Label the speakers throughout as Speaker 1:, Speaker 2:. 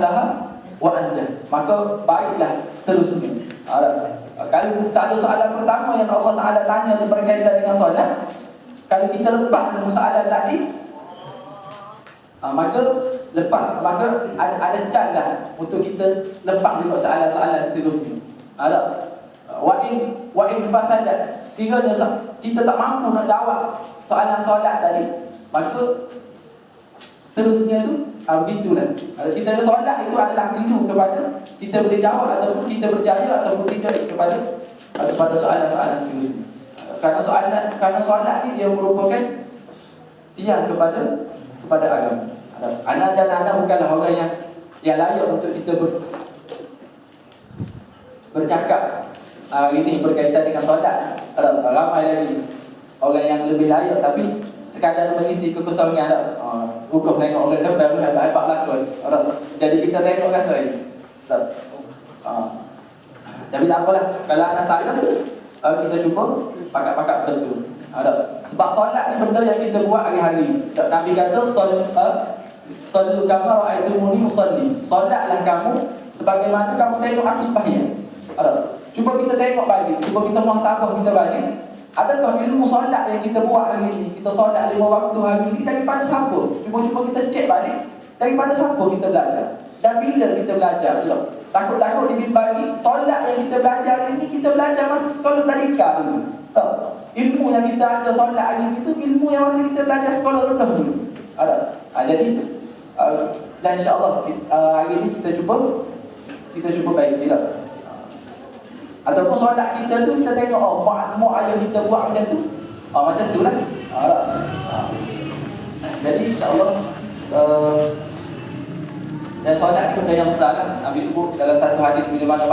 Speaker 1: ahlaha wa anjah. Maka baiklah seterusnya. Kalau soalan pertama yang Allah Ta'ala tanya berkaitan dengan solat, kalau kita lepas dengan soalan tadi, maka ada chance lah untuk kita lepas juga soalan-soalan seterusnya. Wa in fasadat, tinggalnya kita tak mampu nak jawab soalan solat tadi, maka seterusnya tu begitulah. Kalau kita ada solat, itu adalah keliru kepada kita boleh jawab ataupun kita berjaya ataupun tidak kepada soalan-soalan seterusnya. Kerana solat ni dia merupakan tiang kepada agama. Anak dan anak bukanlah orang yang layak untuk kita bercakap hari ini berkaitan dengan solat. Ramai lagi orang yang lebih layak, tapi sekadar mengisi kekosongan ada. Bukan tengok orang depan pun hebat lakon. Jadi kita tengok rasa ini. Tapi tak apalah, kalau anak salah kita cuba pakat-pakat betul. Sebab solat ni benda yang kita buat hari-hari. Nabi kata sallu kama ra'aitumuni usalli. Solatlah kamu sebagaimana kamu tengok aku sembahyang. Cuba kita tengok balik, cuba kita muhasabah kita balik. Adakah ilmu solat yang kita buat hari ini, kita solat 5 waktu hari ini, daripada siapa? Cuba kita cek balik, daripada siapa kita belajar? Dan bila kita belajar? Takut-takut dibimbang solat yang kita belajar hari ini, kita belajar masa sekolah tadika dulu. Ilmu yang kita ada solat hari ini itu ilmu yang masa kita belajar sekolah rendah dulu. Jadi dan insya-Allah hari ini kita cuba baik tidak. Ataupun solat kita tu kita tengok mak ayah kita buat macam tu. Macam tu lah. Jadi insya-Allah dan solat itu benda yang besar lah. Nabi sebut dalam satu hadis bila mana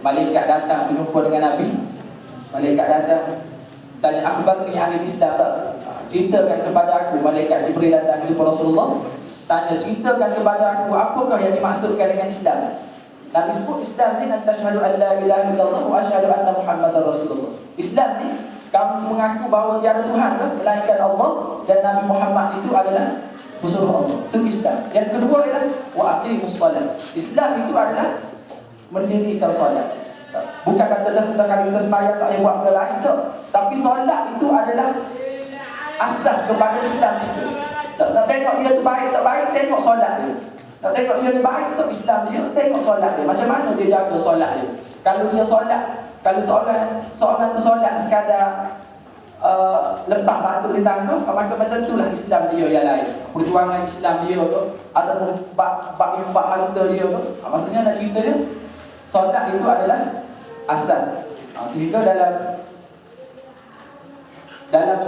Speaker 1: malaikat datang berjumpa dengan Nabi. Malaikat datang tanya, akhbarni anil Islam tak? Ceritakan kepada aku. Malaikat Jibril datang kepada Rasulullah, tanya, ceritakan kepada aku apakah yang dimaksudkan dengan Islam. Nabi sebut Islam ni antashhadu an la ilaha illallah wa asyhadu anna Muhammadar Rasulullah. Islam ni kamu mengaku bahawa tiada Tuhan melainkan Allah dan Nabi Muhammad itu adalah musuh Allah. Itu Islam. Yang kedua adalah wa aqimus solat. Islam itu adalah mendirikan solat. Bukan katalah kalau kita sembahyang tak payah buat benda lain tak. Tapi solat itu adalah asas kepada Islam itu. Nak tengok dia tu baik tak baik, tengok solat dia. Nak tengok dia baik tak Islam dia, tengok solat dia. Macam mana dia jaga solat dia. Kalau dia solat, kalau seorang tu solat sekadar lepas patut ditangkap, maka macam itulah Islam dia yang lain. Perjuangan Islam dia tu ataupun bab infak harta dia tu. Maksudnya nak cerita dia, solat itu adalah asas. Sehingga dalam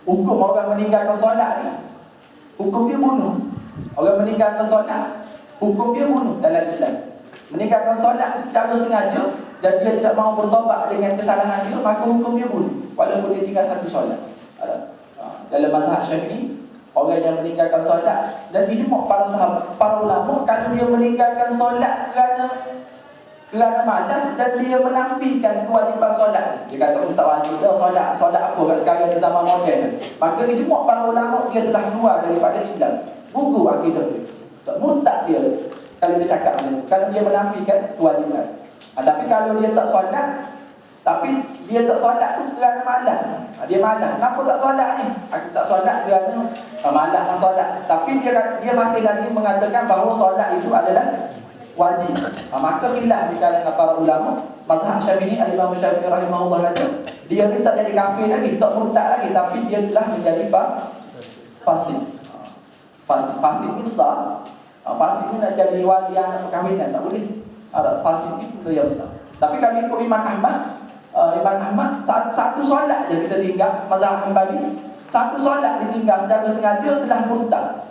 Speaker 1: hukum orang meninggalkan solat ni, hukum dia bunuh. Orang meninggalkan solat, hukum dia bunuh dalam Islam. Meninggalkan solat secara sengaja dan dia tidak mahu bertobat dengan kesalahan dia, maka hukum dia bunuh walaupun dia tinggal satu solat. Dalam mazhab Syafi'i, orang yang meninggalkan solat dan ijma' para ulama, kalau dia meninggalkan solat kerana malas dan dia menafikan kewajipan solat, dia kata tak wajib solat apa kat sekarang ni zaman moden, maka ijma' para ulama dia telah keluar daripada Islam. Gugur akidah dia, tak murtad dia kalau dia cakap macam tu, kalau dia menafikan kewajipan. Tapi kalau dia tak solat, tapi dia tak solat tu kerana malas. Dia malas, kenapa tak solat ni? Aku tak solat kerana malas nak solat. Tapi dia masih lagi mengatakan bahawa solat itu adalah wajib. Maka khilaf di kalangan para ulama. Mazhab Syafi'i, Imam Syafi'i rahimahullah kata, dia ni tak jadi kafir lagi, tak murtad lagi, tapi dia telah menjadi fasik. Fasik ni besar. Fasik ni nak jadi wali anak perkahwinan, tak boleh. Fasik ni itu yang besar. Tapi kalau ikut Imam Ahmad, satu solat je kita tinggal, mazhab Hanbali, satu solat ditinggal secara sengaja telah murtad.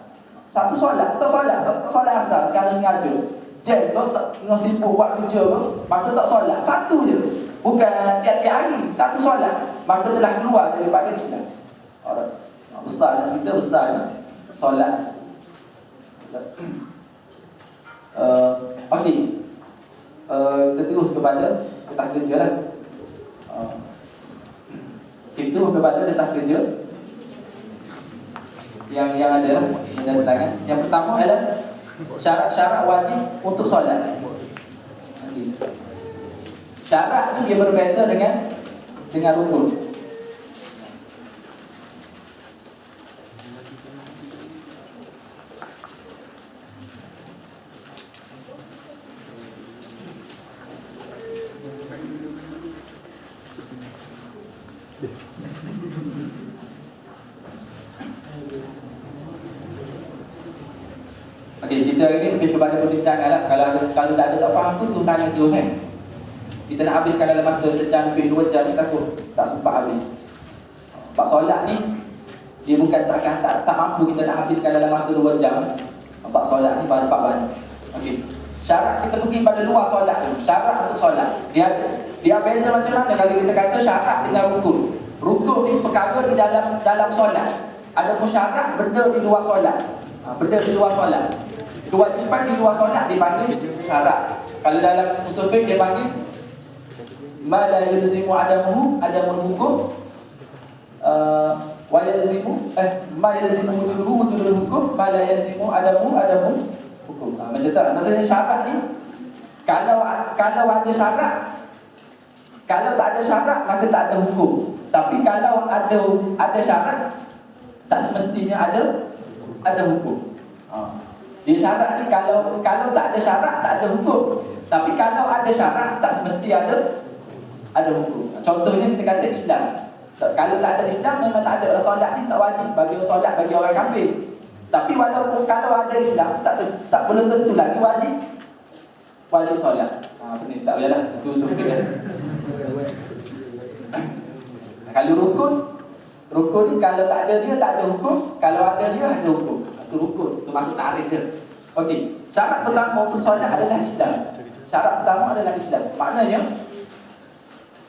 Speaker 1: Satu solat, tak solat asal kerana sengaja. Jam tu tak sibuk buat kerja tu, maka tak solat. Satu je. Bukan tiap-tiap hari, satu solat, maka telah keluar daripada Islam. Besar dan cerita besar ni solat. Okey. Kita terus kepada tetap kerja lah. Kita terus kepada tetap kerja yang ada lah, yang tangan. Yang pertama adalah Syarat-syarat wajib untuk solat. Okay. Syarat ni dia berbeza dengan rukun. Okey, kita hari ni lebih kepada perbincangan lah. Kalau tak ada tak faham tu tanya terus kan. Kita nak habiskan dalam masa sejam, 2 jam ni takut tak sempat habis. Sebab solat ni dia bukan tak mampu kita nak habiskan dalam masa 2 jam. Sebab solat ni banyak. Okey. Syarat kita pergi pada luar solat tu. Syarat untuk solat. Dia beza macam mana kalau kita kata syarat dengan rukun. Rukun ni perkara di dalam solat. Ada pun syarat benda di luar solat. Benda di luar solat. Kewajipan di luar solat dipanggil syarat. Kalau dalam usul fiqh dia panggil ma la yalzimu adamuhu adamul hukum wa yalzimu ma yalzimu wujudul hukum ma la yalzimu adamul hukum. Macam tu. Maksudnya syarat ni kalau ada syarat, kalau tak ada syarat maka tak ada hukum. Tapi kalau ada syarat tak semestinya ada hukum. Dia syarat ni kalau tak ada syarat tak ada hukum. Tapi kalau ada syarat tak semesti ada hukum. Contohnya kita kata Islam. Kalau tak ada Islam memang tak ada. Solat ni tak wajib bagi solat bagi orang kafir. Tapi walaupun kalau ada Islam tak belum tentu lagi wajib solat. Ni tak payahlah itu sufi dah. Kalau rukun ni kalau tak ada dia tak ada hukum, kalau ada dia ada hukum. Itu rukun, itu masuk tarikh dia. Okey, syarat pertama untuk solat adalah Islam. Syarat pertama adalah Islam. Maknanya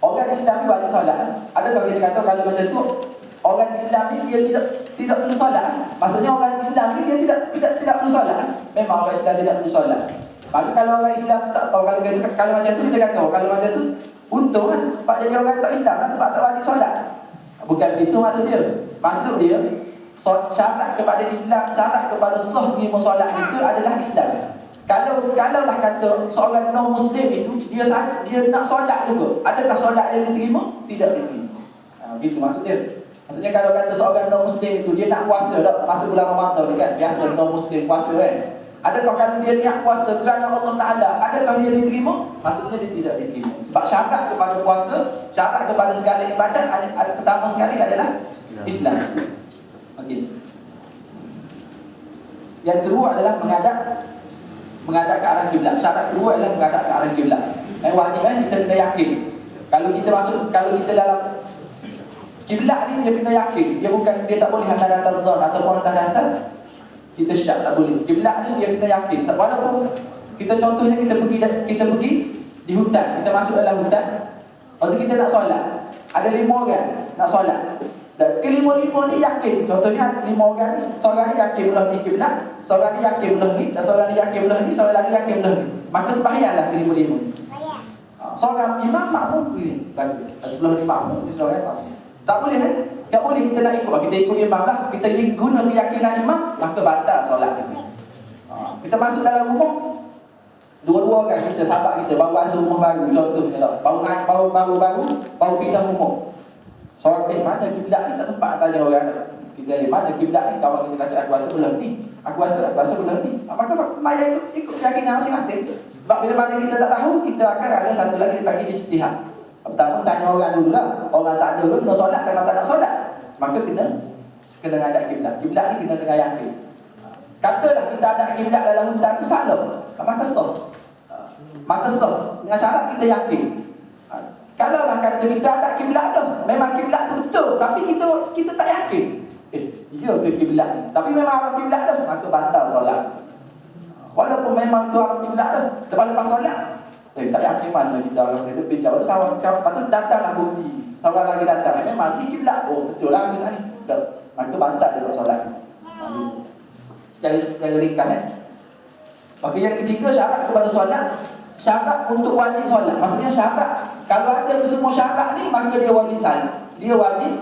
Speaker 1: orang Islam ni wajib solat. Adakah kita kata kalau macam tu orang Islam ni dia tidak perlu solat? Maksudnya orang Islam ni dia tidak perlu solat. Memang orang Islam tidak perlu solat. Maka kalau orang Islam tak tahu kalau macam tu kita kata kalau macam tu untung kan sebab jadi orang tak Islam kan sebab tak wajib solat. Bukan itu maksud dia. Maksud dia syarat kepada Islam, syarat kepada sahnya solat itu adalah Islam. Kalaulah kata seorang non muslim itu dia nak solat juga, adakah solat dia diterima? Tidak diterima. Gitu maksud dia. Maksudnya kalau kata seorang non muslim itu dia nak puasa dak masa bulan Ramadan kan, biasa non muslim puasa kan. Adakah kalau dia niat puasa kerana Allah Taala, adakah dia diterima? Maksudnya dia tidak diterima. Sebab syarat kepada puasa, syarat kepada segala ibadat ada pertama sekali adalah Islam. Okey. Yang kedua adalah menghadap ke arah kiblat. Syarat kedua adalah menghadap ke arah kiblat. Yang wajib kita kena yakin. Kalau kita dalam kiblat ni dia kena yakin. Dia tak boleh hantar atas zon ataupun atas dasar kita syak, tak boleh. Kiblat ni dia kena yakin. Walaupun kita contohnya kita pergi di hutan, kita masuk dalam hutan. Lepas kita nak solat. Ada 5 orang nak solat. Dan kelima-lima ni yakin. Contohnya 5 orang ni, seorang ni yakin belah ni kiblat, seorang ni yakin belah ni, dan seorang ni yakin belah ni, seorang lagi yakin belah ni. Maka sembahyanglah kelima-lima ni. Seorang imam makmum ni, sebelah ni makmum, seorang makmum. Tak boleh kan? Tak boleh kita nak ikut. Kita ikut imam lah. Kita guna keyakinan imam, maka batal solat kita. Kita masuk dalam rumah, dua-dua orang kita, sahabat kita baru masuk rumah baru, contohnya tak. Baru pindah rumah. Soal mana kiblat ni tak sempat tanya orang. Kita mana kiblat ni, kawan kita kasi aku rasa belah ni. Aku rasa belah ni. Maka maya ikut keyakinan masing-masing. Sebab bila mana kita tak tahu, kita akan ada satu lagi dipanggil ijtihad. Pertama tanya orang dulu lah. Orang tak ada pun kena solat, kalau tak nak solat maka kena ngadap kiblat. Kiblat ni kena dengan yakin. Katalah kita ada kiblat dalam hutan tu salah, maka sah. Dengan syarat kita yakin. Kalau lah kata kita ada kiblat dah, memang kiblat tu betul, tapi kita tak yakin. Iya ke kiblat ni? Tapi memang arah kiblat dah, maka batal solat. Walaupun memang tu arah kiblat dah, lepas solat, tak yakin mana kita arah kiblat. Bicara tu sawang patut datanglah bukti. Seorang lagi datang, memang ni kiblat. Oh betul lah misalnya ni. Maka batal juga solat. Secara ringkas Maka yang ketiga syarat kepada solat, syarat untuk wajib solat. Maksudnya syarat, kalau ada semua syarat ni maka dia wajib solat. Dia wajib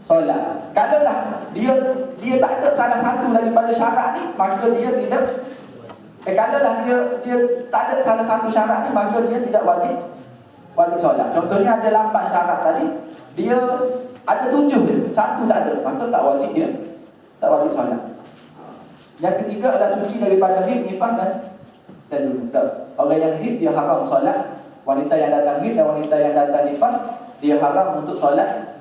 Speaker 1: solat. Kalau lah dia tak ada salah satu daripada syarat ni, maka dia Kalau lah dia tak ada salah satu syarat ni, maka dia tidak wajib solat. Contohnya ada 8 syarat tadi, dia ada 7 je, satu tak ada, maka tak wajib solat. Yang ketiga adalah suci daripada haid, nifas dan junub. Orang yang haid dia haram solat. Wanita yang datang haid dan wanita yang datang nifas dia haram untuk solat.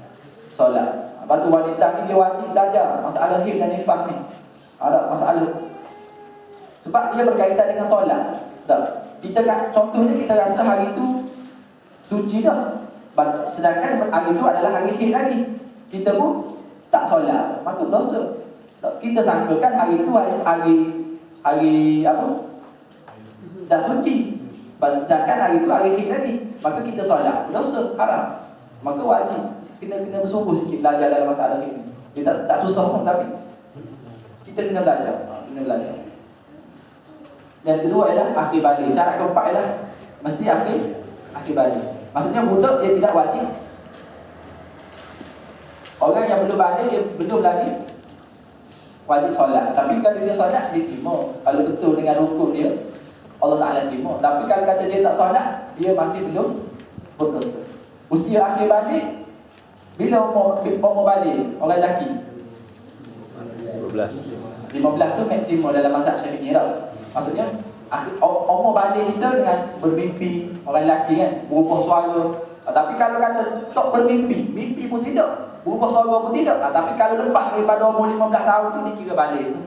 Speaker 1: Lepas tu wanita ni dia wajib belajar masalah haid dan nifas ni. Ada masalah. Sebab dia berkaitan dengan solat. Kita contohnya kita rasa hari tu suci dah. Sedangkan hari tu adalah hari haid lagi. Kita pun tak solat, maka berdosa. Kita sangkakan hari tu hari apa? Dah suci. Sedangkan hari tu hari haid lagi, maka kita solat, berdosa, haram. Maka wajib kena bersungguh sikit belajar dalam masalah haid ni. Dia tak susah pun, tapi kita kena belajar. Yang kedua ialah akhir balik. Syarat keempat ialah mesti akhir balik. Maksudnya budak dia tidak wajib. Orang yang belum balik dia belum lagi wajib solat. Tapi kalau dia solat dia terima. Kalau betul dengan rukun dia, Allah Ta'ala terima. Tapi kalau kata dia tak solat, dia masih belum berdosa. Usia akhir balik bila umur balik orang lelaki 15 tu maksimum dalam mazhab Syafi'i tau. Maksudnya umur balik kita dengan bermimpi orang lelaki kan, berubah suara. Tapi kalau kata tak bermimpi, mimpi pun tidak, berubah suara pun tidak. Tapi kalau lepas daripada umur 15 tahun tu dikira balik tu.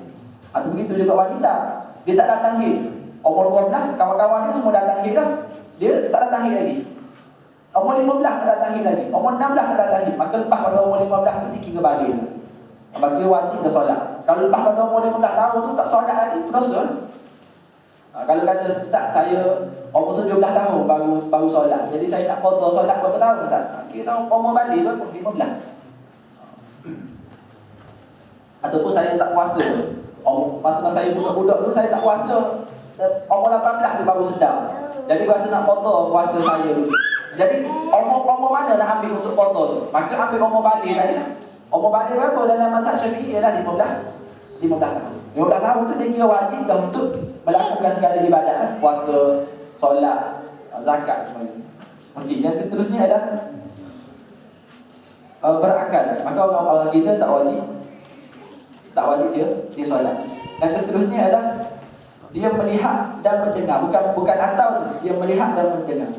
Speaker 1: Atau begitu juga wanita, dia tak datang haid. Umur 12 kawan-kawan dia semua datang haid dah, dia tak datang haid lagi. Umur 15 tak datang haid lagi, umur 16 tak datang haid. Maka lepas pada umur 15 tu dikira balik. Maka dia wajib ke solat. Kalau lepas pada umur 15 tahun tu tak solat lagi, berdosa. Kalau kata Ustaz, saya umur 17 tahun baru solat, jadi saya nak potong solat berapa tahun Ustaz? Kita umur balik berapa? 15. Ataupun saya tak puasa. Masa saya budak-budak dulu saya tak puasa. Umur 18 tu baru sedar. Jadi rasa nak potong puasa saya dulu. Jadi umur mana nak ambil untuk potong tu? Maka ambil umur balik tadi lah. Umur balik berapa dalam mazhab Syafi'i ialah 15 tahun. 15 tahun tu dia kira wajib dah untuk melakukan segala ibadat, puasa, solat, zakat semuanya. Okey, yang seterusnya adalah berakal. Maka orang kita tak wajib dia solat. Dan seterusnya adalah dia melihat dan mendengar, bukan atau dia melihat dan mendengar.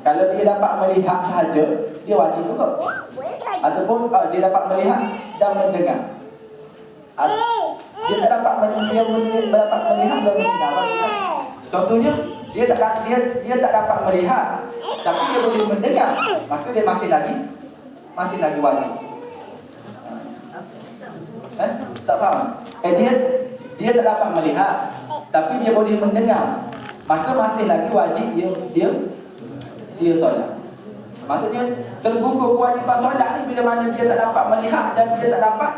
Speaker 1: Kalau dia dapat melihat sahaja, dia wajib juga. Ataupun dia dapat melihat dan mendengar. Dia tak dapat melihat dan mendengar. Contohnya dia tak dapat melihat, tapi dia boleh mendengar, maka dia masih lagi wajib. Tak faham? Dia tak dapat melihat, tapi dia boleh mendengar, maka masih lagi wajib dia solat. Maksudnya tergugur kewajipan solat ni bila mana dia tak dapat melihat dan dia tak dapat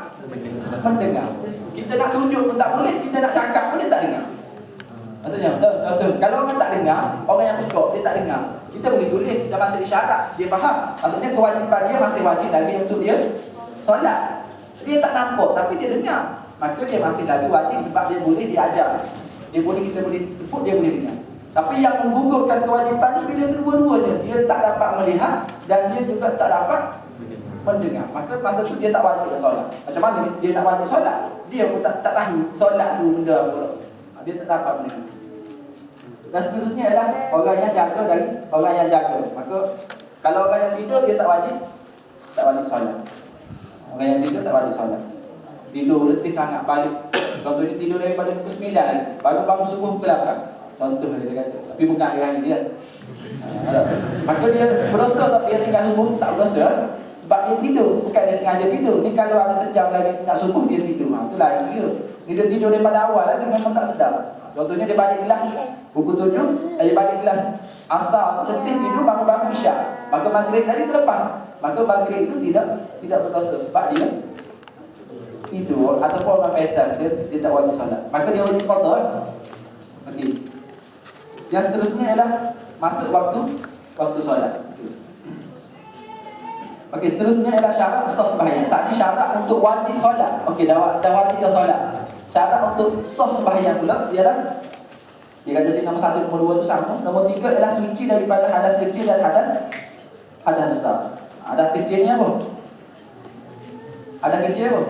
Speaker 1: mendengar. Kita nak tunjuk pun tak boleh, kita nak cakap pun dia tak dengar. Maksudnya, betul. Kalau orang tak dengar, orang yang pekok dia tak dengar, kita boleh tulis dalam bahasa isyarat, dia faham. Maksudnya kewajipan dia masih wajib lagi untuk dia solat. Dia tak nampak tapi dia dengar, maka dia masih lagi wajib sebab dia boleh diajar. Kita boleh sebut, dia boleh dengar. Tapi yang menggugurkan kewajipan ni bila kedua-duanya, dia tak dapat melihat dan dia juga tak dapat mendengar, maka masa tu dia tak wajib solat. Macam mana dia nak wajib solat? Dia pun tak tahu solat tu benda apa. Dia tak dapat mendengar. Dan seterusnya ialah orang yang jaga dari orang yang jaga. Maka kalau orang yang tidur dia tak wajib solat. Orang yang tidur tak wajib solat. Tidur letih sangat balik. Contohnya tidur daripada pukul 9 lagi, baru bangun subuh pukul 8. Contoh dia kata. Tapi bukan hari-hari dia. Maka dia berdosa tak dia tinggal subuh tak berdosa. Sebab dia tidur, bukan dia sengaja tidur. Ni kalau ada sejam lagi nak subuh dia tidur. Itu lain dia. Dia tidur daripada awal lagi memang tak sedar. Contohnya dia balik kelas pukul 7, dia balik kelas asar tu letih tidur bangun-bangun isyak. Maka maghrib tadi terlepas. Maka maghrib itu tidak berdosa sebab dia tidur ataupun orang pesan dia tak wajib solat. Maka dia wajib qada. Okey. Yang seterusnya ialah masuk waktu solat. Okey, seterusnya ialah syarat sah sembahyang. Saat ini syarat untuk wajib solat. Okey, dah wajib dah solat. Syarat untuk sah sembahyang pula ialah Dia kata sini nombor 1, nombor 2 tu sama. Nombor 3 adalah suci daripada hadas kecil dan hadas besar. Hadas kecilnya apa? Hadas kecil apa?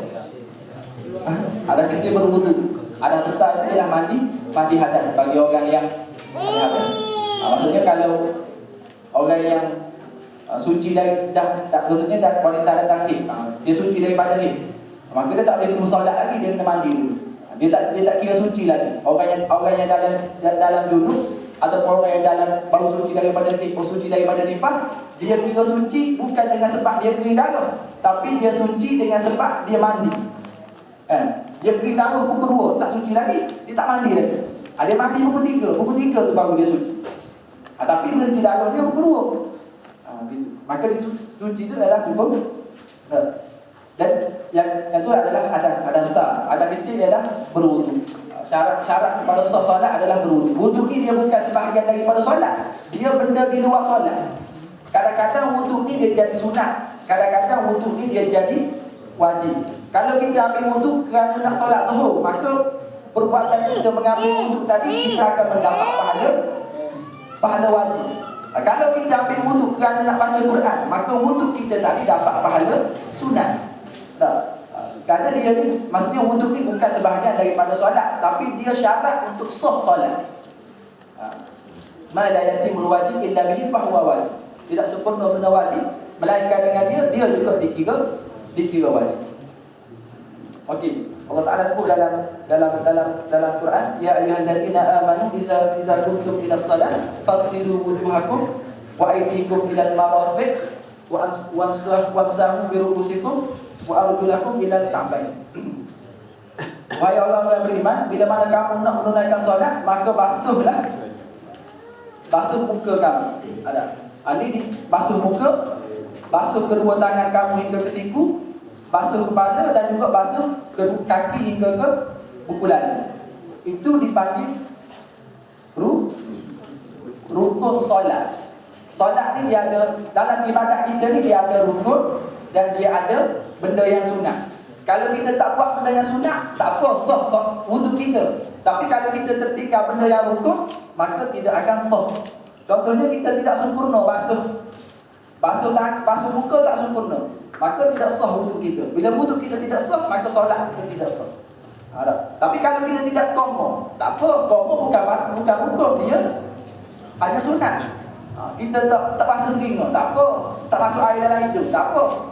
Speaker 1: Hadas kecil berwudu. Hadas besar itu ialah mandi hadas bagi orang yang mandi hadas. Maksudnya kalau orang yang suci dari maksudnya wanita datang haid, dia suci daripada haid, maka dia tak boleh tunggu solat lagi, dia kena mandi dulu. Dia tak kira suci lagi. Orang yang dalam junub ataupun orang yang baru suci daripada haid, suci daripada nifas, dia kira suci bukan dengan sebab dia kering darah, tapi dia suci dengan sebab dia mandi. Dia kering darah pukul 2, tak suci lagi, dia tak mandi lagi. Dia mandi pukul 3 tu baru dia suci. Tapi berhenti darah dia pukul 2. Maka suci itu adalah hukum. Dan yang itu adalah hadas besar. Hadas kecil ialah berwudu. Syarat kepada solat adalah berwudu. Wudu ni dia bukan sebahagian daripada solat. Dia benda di luar solat. Kadang-kadang wudu ni dia jadi sunat, kadang-kadang wudu ni dia jadi wajib. Kalau kita ambil wudu kerana nak solat zuhur, maka perbuatan kita mengambil wudu tadi, kita akan mendapat pahala wajib. Kalau kita ambil wudu kerana nak baca Quran, maka wudu kita tadi dapat pahala sunat. Kerana dia ni, maksudnya wudu ni bukan sebahagian daripada solat, tapi dia syarat untuk sah solat. Ma la yatimul wajib illa bihi fahuwa wajib. Tidak sempurna benda wajib, melainkan dengan dia juga dikira wajib. Okey, Allah Taala sebut dalam Quran, ya ayyuhallazina amanu idza qumtum ila shalah faghsilu wujuhakum wa aydikum ila al-marafiq wamsahu bi ru'usikum wa arjulakum ila al-ka'bayn. Wahai orang yang beriman, bila mana kamu nak menunaikan solat, maka basuh muka kamu. Ini basuh muka, basuh kedua tangan kamu hingga ke siku, basuh kepala dan juga basuh kaki hingga ke bukulan. Itu dipanggil rukun solat. Solat ni dia ada, dalam ibadat kita ni dia ada rukun dan dia ada benda yang sunat. Kalau kita tak buat benda yang sunat, tak apa, sah wudu kita. Tapi kalau kita tertinggal benda yang rukun, maka tidak akan sah. Contohnya kita tidak sempurna basuh muka tak sempurna, maka tidak sah wudu kita. Bila wudu kita tidak sah, maka solat kita tidak sah. Tapi kalau kita tidak komo, tak apa, komo bukan rukun, dia hanya sunat. Kita tak basuh telinga, tak apa, tak masuk air dalam hidung, tak apa.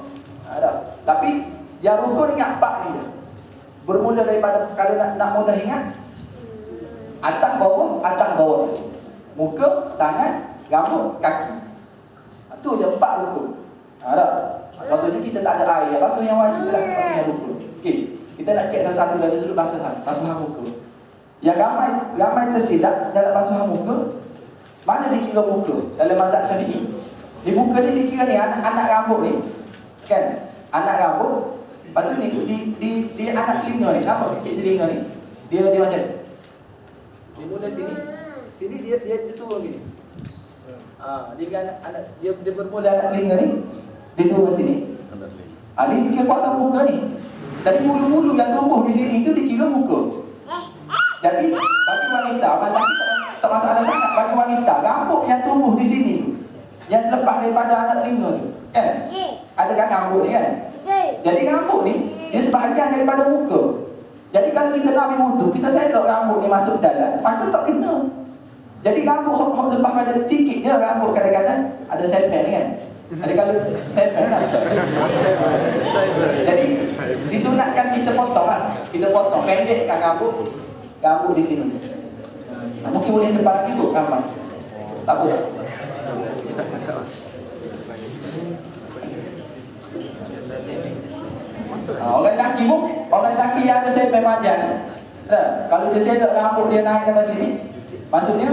Speaker 1: Tapi yang rukun ingat 4 dia. Bermula daripada, kalau nak mudah ingat, atas bawah. Muka, tangan, rambut, kaki. Itu je 4 rukun. Contohnya kita tak ada air, basuh yang wajib lah, basuh yang rukun. Okey, kita nak cek satu dari sudut basuhan muka. Yang ramai tersilap dalam basuhan muka. Mana dikira muka? Dalam mazhab Syafi'i, di muka ni dikira ni anak rambut ni. Kan? Anak rambut. Lepas tu ni di anak telinga ni. Nampak kecil telinga ni? Dia macam ni. Dia mula sini dia turun gini. Dia bermula anak telinga ni, dia turun sini. Ni dikira kuasa muka ni. Jadi bulu-bulu yang tumbuh di sini itu dikira muka. Jadi bagi wanita, lelaki tak masalah sangat. Bagi wanita, rambut yang tumbuh di sini tu, yang selepas daripada anak telinga tu, kan? Ada kan rambut ni kan? Jadi rambut ni, dia sebahagian daripada muka. Jadi kalau kita nak ambil wudu, kita selok rambut ni masuk dalam, maka tak kena. Jadi rambut hok lepas pada sikit je rambut, kadang-kadang ada sepet ni kan? Ada kalau sepet kan? Jadi disunatkan kita potong lah. Kita potong, pendekkan rambut di sini. Mungkin boleh depan lagi tu gambar. Tak apa. Orang lelaki yang ada sepet panjang. Kalau dia selok rambut dia naik sampai sini, maksudnya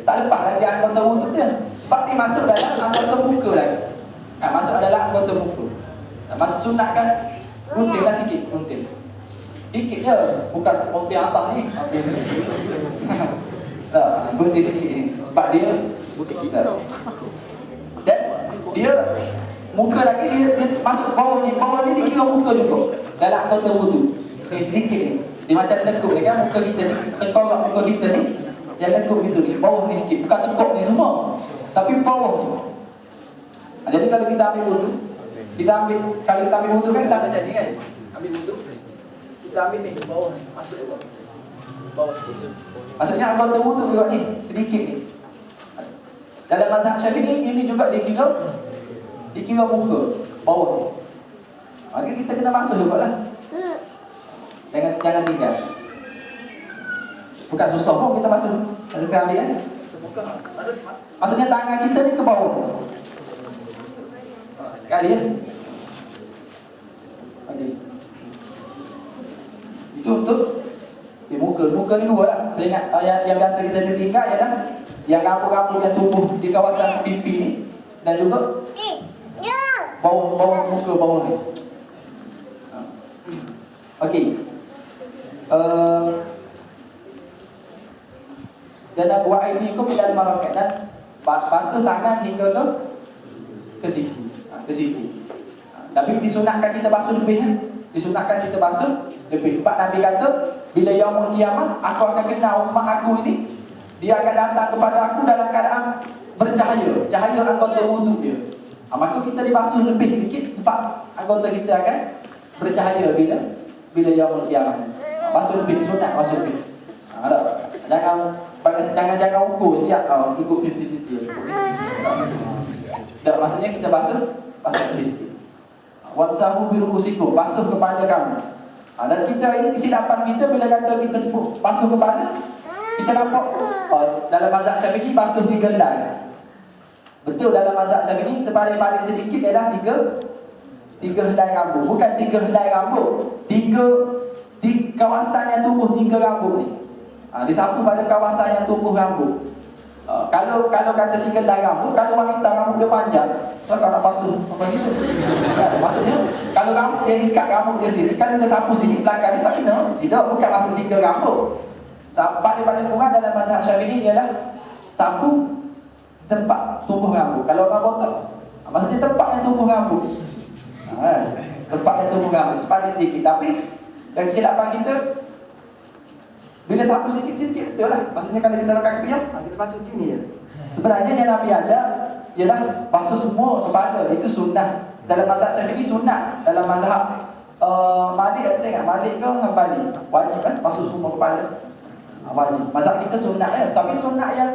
Speaker 1: tak lepas lagi anggota wuduk dia. Sebab dia masuk dalam anggota muka lagi. Masuk adalah anggota muka. Masuk sunat kan, guntinglah sikit, gunting. Sikit je, bukan gunting atas ni. Gunting sikit ni. Sebab dia dan dia muka lagi, dia masuk bawah ni dikira muka juga. Dalam anggota wuduk. Ni sedikit ni. Dia macam tekuk ni kan, muka kita ni, sekongkak muka kita ni, Yang lekuk gitu ni, bawah ni sikit. Bukan tekuk ni semua, tapi bawah tu. Jadi kalau kita ambil wudu, kalau kita ambil wudu kan kita ambil jadi kan. Ambil wudu, kita ambil ni bawah ni, masuk ke bawah. Bawah sikit. Maksudnya anggota wudu juga ni, sedikit ni. Dalam mazhab Syafi'i ini juga dikira muka bawah ni. Maka kita kena masuk juga lah. Jangan tinggal. Bukan susah pun kita masuk. Ada kita ambil kan? Maksudnya tangan kita ni ke bawah. Sekali ya. Okay. Itu untuk di muka ni dua lah. Ingat yang biasa kita tinggal ialah yang rambut-rambut yang tumbuh di kawasan pipi ni dan juga bawah muka bawah ni. Okey. Dan buat aydikum ila al-marafiq dan basuh tangan hingga ke situ. Ke situ. Tapi disunatkan kita basuh lebih kan? Disunatkan kita basuh lebih sebab Nabi kata bila yaumul qiyamah aku akan kenal umat aku ini, dia akan datang kepada aku dalam keadaan bercahaya, cahaya anggota wudu dia. Maka kita dibasuh lebih sikit sebab anggota kita akan bercahaya bila yaumul qiyamah. Basuh lebih sunat, basuh lebih. Jangan ukur siap ikut 50-50. Tak, maksudnya kita basuh lebih sikit. Wamsahu bi ru'usikum, basuh kepala kamu. Dan kita ini kesilapan kita bila kata kita sebut basuh kepala, kita nampak dalam mazhab Syafi'i basuh 3 helai. Betul, dalam mazhab Syafi'i paling sedikit ialah 3 helai rambut. Bukan 3 helai rambut, 3 kawasan yang tumbuh 3 rambut ni. Disapu pada kawasan yang tumbuh rambut. Kalau kata 3 helai rambut, kalau wanita rambut dia panjang, tak nak basuh apa gitu. Maksudnya kalau rambut dia ikat rambut dia sini, kalau dia sapu sini belakang dia tak kena. Tidak, bukan maksud 3 rambut. Paling kurang dalam mazhab Syafi'i ialah sapu tempat tumbuh rambut. Kalau orang botak, maksudnya tempat yang tumbuh rambut. Tempat yang tumbuh rambut sepaling sedikit. Tapi dan kesilapan kita bila sapu sikit-sikit, betul lah. Maksudnya kalau kita pakai kepiah, kita basuh gini je. Sebenarnya yang Nabi ajar ialah basuh semua kepala. Itu sunnah. Dalam mazhab Syafi'i sunnah. Dalam mazhab Malik, kita tengok Malik ke Hanbali, wajib kan basuh semua kepala. Wajib. Mazhab kita sunnah ya. Tapi sunnah yang